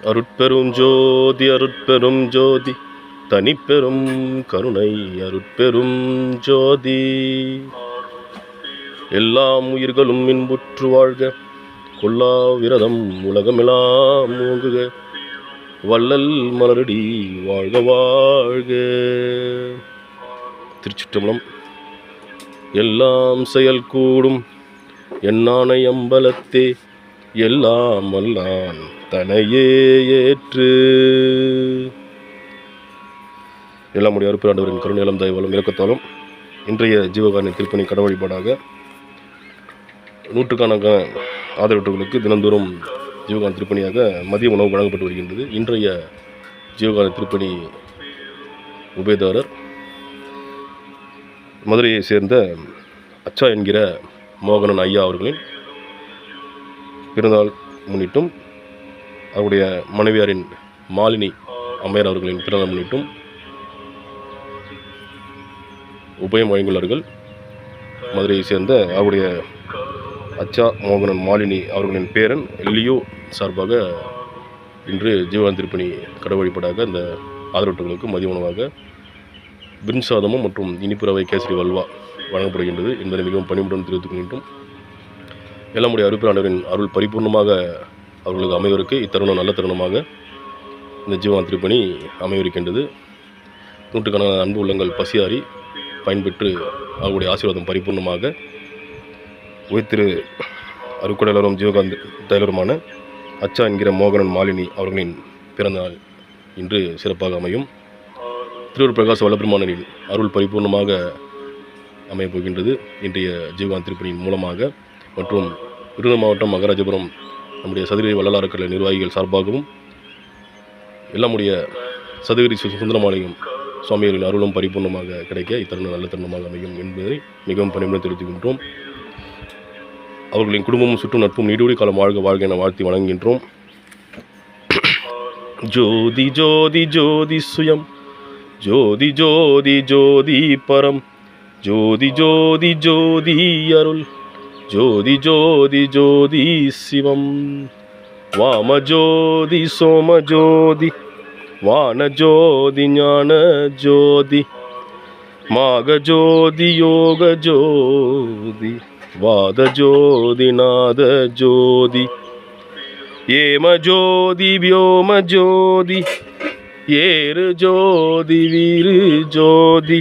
அருட்பெரும் ஜோதி அருட்பெரும் ஜோதி தனிப்பெரும் கருணை அருட்பெரும் ஜோதி. எல்லாம் உயிர்களும் இன்புற்று வாழ்க, கொல்லா விரதம் உலகமெல்லாம் ஓங்குக, வள்ளல் மலரடி வாழ்க வாழ்க. திருச்சிற்றம்பலம். எல்லாம் செயல் கூடும் எண்ணானை அம்பலத்தே, எல்லாம் வல்லான் தனையே ஏற்று. எல்லாம் உடைய அருட்பெருமாண்டவரின் கருணையாலும் தயவாலும் இரக்கத்தாலும் இன்றைய ஜீவகாரணி திருப்பணி கட வழிபாடாக நூற்றுக்கணக்கான ஆதரவற்றவர்களுக்கு தினந்தோறும் ஜீவகாரணி திருப்பணியாக மதிய உணவு வழங்கப்பட்டு வருகின்றது. இன்றைய ஜீவகாரணி திருப்பணி உபயதாரர் மதுரையை சேர்ந்த அச்சா என்கிற மோகனன் ஐயா அவர்களின் பிறந்தநாள் முன்னிட்டும், அவருடைய மனைவியாரின் மாலினி அம்மையார் அவர்களின் பிறந்தநாள் முன்னிட்டும் உபயம் வழங்குள்ளார்கள். மதுரையை சேர்ந்த அவருடைய அச்சா மோகனன் மாலினி அவர்களின் பேரன் லியோ சார்பாக இன்று ஜீவகாரணி திருப்பணி கட வழிபாடாக இந்த ஆதரவற்றவர்களுக்கு மதிய உணவாக பிரிஞ்ச் சாதமும் மற்றும் இனிப்பு ரவை கேசரி வல்வா வழங்கப்படுகின்றது என்பதை மிகவும் பணிவுடன் தெரிவித்துக் கொள்கின்றோம். எல்லாமுடைய அருட்பெருமாண்டவரின் அருள் பரிபூர்ணமாக அவர்களுக்கு அமைவதற்கு இத்தருணம் நல்ல தருணமாக இந்த ஜீவகாரணி திருப்பணி அமைவிருக்கின்றது. நூற்றுக்கணக்கான அன்பு உள்ளங்கள் பசியாறி பயன்பெற்று அவருடைய ஆசீர்வாதம் பரிபூர்ணமாக உயர்திரு அருட்கொடையாளரும் ஜீவகாந்தி டைலருமான அச்சா என்கிற மோகனன் மாலினி அவர்களின் பிறந்தநாள் இன்று சிறப்பாக அமையும். திருவூர் பிரகாச வல்லபெருமானின் அருள் பரிபூர்ணமாக அமையப் போகின்றது இன்றைய ஜீவகாரணி திருப்பணியின் மூலமாக. மற்றும் விருதுநகர் மாவட்டம் மகாராஜபுரம் நம்முடைய சதுரகிரி வள்ளலாறுக்கலை நிர்வாகிகள் சார்பாகவும் எல்லாமுடைய சதுரகிரி சுந்தரமாலயம் சுவாமிகளின் அருளும் பரிபூர்ணமாக கிடைக்க இத்தருணம் நல்ல தருணமாக அமையும் என்பதை மிகவும் பணிவுடன் தெரிவித்துக்கின்றோம். அவர்களின் குடும்பமும் சுற்றும் நட்பும் நீடூழி காலம் வாழ்க வாழ்க என வாழ்த்தி வழங்குகின்றோம். ஜோதி ஜோதி ஜோதி சுயம், ஜோதி ஜோதி ஜோதி பரம், ஜோதி ஜோதி ஜோதி அருள், ஜோதி ஜோதி ஜோதி சிவம். வாம ஜோதி சோம ஜோதி, வான ஜோதி ஞான ஜோதி, மாக ஜோதி யோக ஜோதி, வாத ஜோதி நாத ஜோதி, ஏம ஜோதி வியோம ஜோதி, ஏறு ஜோதி வீரு ஜோதி,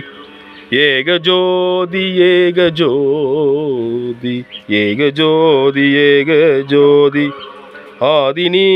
ஏக ஜோதி ஏக ஜோதி, ஏக ஜோதி ஏக ஜோதி, ஆதினி